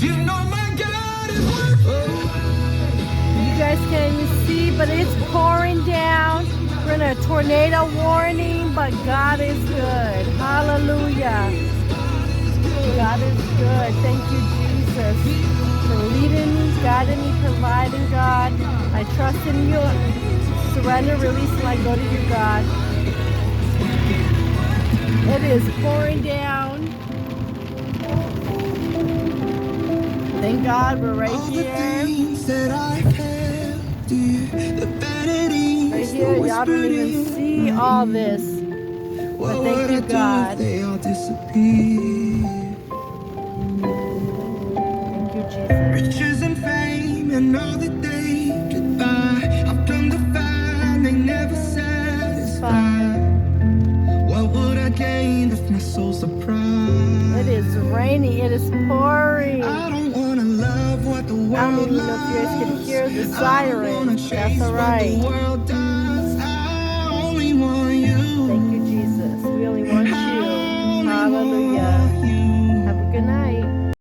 You guys can't even see, but it's pouring down. We're in a tornado warning, but God is good. Hallelujah. God is good. Thank you, Jesus, for leading me, guiding me, providing, God. I trust in you. Surrender, release, and I go to you, God. It is pouring down. Thank God we're right here. Right here, y'all don't even see all this. But thank you, God. Thank you, Jesus. Riches and fame and all that they could buy, I've come to find they never satisfy. What would I gain if my soul's surprised? It is raining. It is pouring. I don't want to love what the world. I don't even know if you guys can hear the sirens. That's all right. I only want you. Thank you, Jesus. We only want you. Hallelujah. Have a good night.